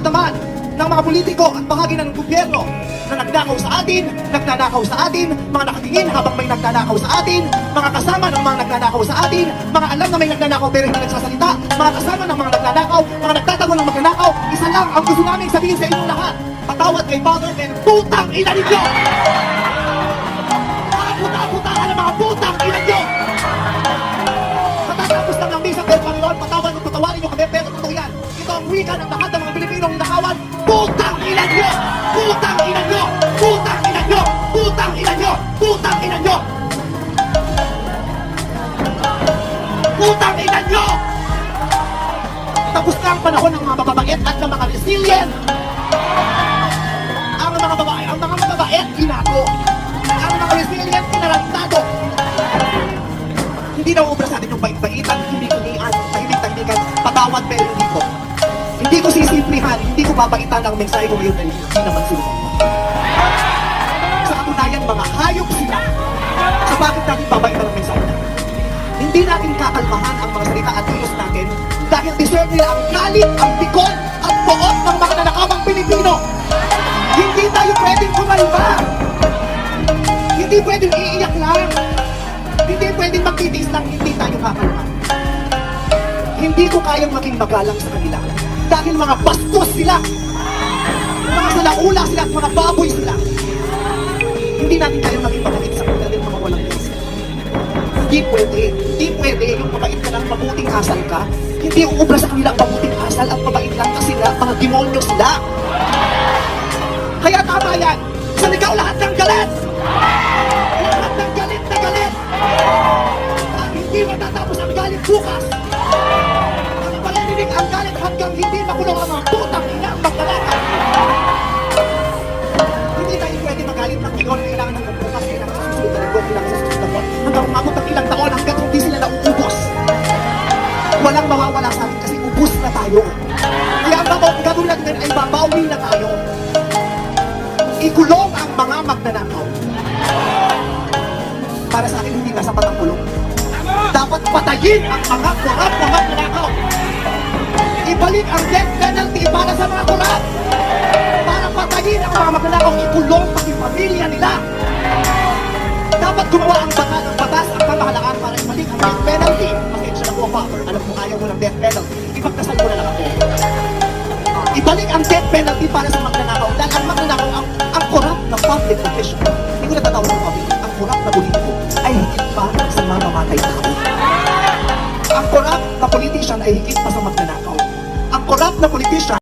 naman ng mga politiko at bahagi ng gobyerno na nagnakaw sa atin, nagnanakaw sa atin, mga nakatingin habang may nagnanakaw sa atin, mga kasama ng mga nagnanakaw sa atin, mga alam na may nagnanakaw pero hindi nagsasalita, mga kasama ng mga nagnanakaw, mga nagtatago ng magnanakaw. Isa lang ang gusto namin sabihin sa inyong lahat: patawad kay Father and putang ina ninyo! Mga puta-putaan ng mga putang ina ninyo! Matatapos lang ang misa pero Panginoon, patawad at patawarin nyo kami, pero totoo yan. Ito ang wika ng lahat ng mga Pilipinong nakawan. Putang ina nyo! Putang ina nyo! Putang ina nyo! Putang ina nyo! Putang ina nyo! Putang ina nyo! Tapos na ang panahon ng mga mababait at ng mga resilient. Ang mga mababait, ginago. Ang mga resilient, pinarantado. Hindi na uubra sa atin yung bait-baitan, hindi-hinian, tahimik-tahimikan, patawad pero hindi ko. Hindi ko sisimplihan, hindi ko babaitan ang mensahe ko ngayon dahil hindi naman sila. Sa katunayan, mga hayop sila. Sa bakit natin babaitan ang mensahe natin? Hindi natin kakalmahan ang mga salita at kilos natin dahil deserve nila ang galit, ang pikon, at buot ng mga nanakawang Pilipino. Hindi tayo pwedeng kumalma. Hindi pwedeng iiyak lang. Hindi pwedeng magtitiis lang, hindi tayo kakalma. Hindi ko kayang maging magalang sa kanila dahil mga bastos sila. Mga salaula sila at mga baboy sila. Hindi natin kayang maging magaling sa kanila dahil mga walang yes. Hindi pwede. Hindi pwede yung mabait ka lang, mabuting asal ka. Hindi uubra sa kanila ang mabuting asal at mabait lang kasi sila, mga demonyo sila. Kaya tama yan. Saligaw lahat ng galit. Lahat ng galit na galit. At hindi matatapos ang galit bukas. Ang palilinig ang galit hanggang hindi makulong ang mga putang ina ang magdalakan. Hindi tayo pwede magalit ng ngayon. Kailangan ng bukas, kailangan sa susunod na linggo, kailangan sa susunod na buwan. Hanggang umabot ng ilang taon hanggang hindi sila nauubos. Walang mawawala sa atin kasi ubus na tayo. Kaya ang gagawin natin ay babawi na tayo. Ikulong ang mga magnanakaw. Para sa akin, hindi na sapat ang kulong. Dapat patayin ang mga korap na magnanakaw. Ibalik ang death penalty para sa mga korap. Para patayin ang mga magnanakaw, ikulong pati pamilya nila. Dapat gumawa ang banal ng batas ang pamahalaan para ibalik ang death penalty. Pasensya na po, Father. Alam mo, ayaw mo ng death penalty. Ipagdasal mo na lang ako. Ibalik ang death penalty para sa magnanakaw. Dahil ang magnanakaw, ang korap na public official. Hindi ko natatawag ng public. Ang korap na politiko ay higit pa sa mga mamatay tao. Ang korap na politician ay higit pa sa magnanakaw. Ang korap na politician